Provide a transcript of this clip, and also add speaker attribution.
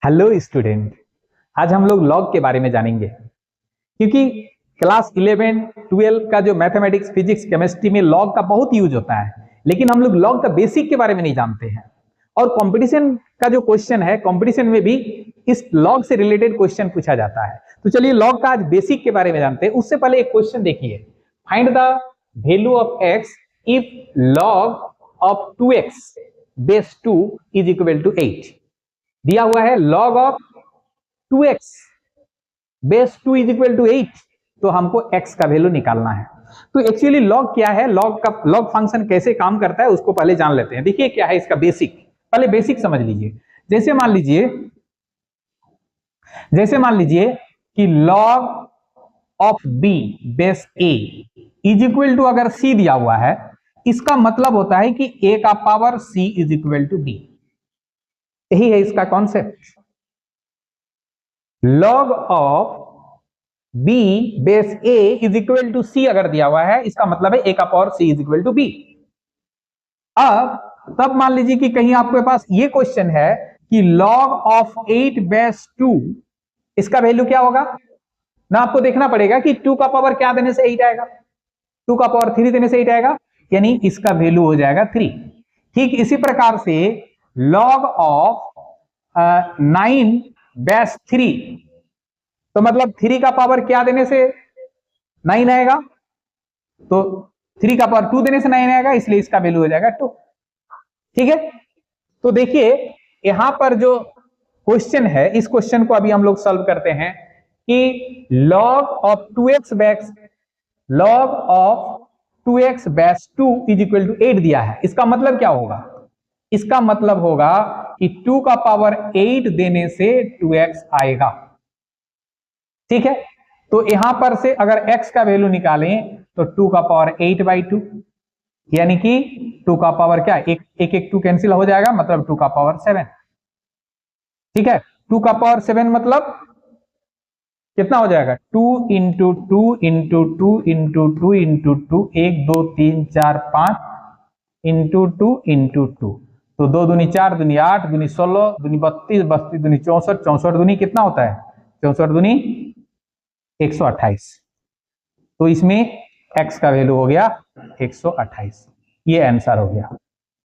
Speaker 1: Hello student. आज हम लोग लॉग के बारे में जानेंगे, क्योंकि क्लास 11, 12 का जो मैथमेटिक्स, फिजिक्स, केमिस्ट्री में लॉग का बहुत यूज होता है, लेकिन हम लोग लॉग का बेसिक के बारे में नहीं जानते हैं। और कंपटीशन का जो क्वेश्चन है, कंपटीशन में भी इस लॉग से रिलेटेड क्वेश्चन पूछा जाता है। तो चलिए लॉग का आज बेसिक के बारे में जानते हैं। उससे पहले एक क्वेश्चन देखिए, find the value of x if log of 2x base 2 is equal to 8। दिया हुआ है log of 2x base 2 is equal to 8, तो हमको x का वैल्यू निकालना है। तो एक्चुअली log क्या है, log फंक्शन कैसे काम करता है उसको पहले जान लेते हैं। देखिए क्या है इसका बेसिक, पहले बेसिक समझ लीजिए। जैसे मान लीजिए कि log of b base a is equal to, अगर c दिया हुआ है, इसका मतलब होता है कि a का power c is equal to b। यही है इसका concept. log of b base a is equal to c अगर दिया हुआ है, इसका मतलब है a का power c is equal to b। अब तब मान लीजिए कि कहीं आपके पास ये क्वेश्चन है कि log ऑफ 8 बेस 2, इसका वैल्यू क्या होगा ना, आपको देखना पड़ेगा कि 2 का पावर क्या देने से 8 आएगा, 2 का पावर 3 देने से 8 आएगा, यानी इसका वैल्यू हो जाएगा 3। ठीक इसी प्रकार से log ऑफ 9 बेस 3, तो मतलब 3 का पावर क्या देने से 9 आएगा, तो 3 का पावर 2 देने से 9 आएगा, इसलिए इसका वैल्यू हो जाएगा 2। ठीक है, तो देखिए यहां पर जो क्वेश्चन है, इस क्वेश्चन को अभी हम लोग सॉल्व करते हैं कि log of 2x base 2 is equal to 8 दिया है। इसका मतलब क्या होगा, इसका मतलब होगा कि 2 का पावर 8 देने से 2x आएगा। ठीक है, तो यहां पर से अगर x का वैल्यू निकालें तो 2 का पावर 8/2, यानी कि 2 का पावर क्या, एक 2 कैंसिल हो जाएगा, मतलब 2 का पावर 7। ठीक है, 2 का पावर 7 मतलब कितना हो जाएगा, 2 into 2 into 2 into 2 into 2, 1 2 3 4 5 into 2 into 2, तो 2 दूनी 4, दूनी 8, दूनी 16, दूनी 32, 32 दूनी 64, 64 दूनी कितना होता है, 64 दूनी 128। तो इसमें x का वैल्यू हो गया 128, ये आंसर हो गया।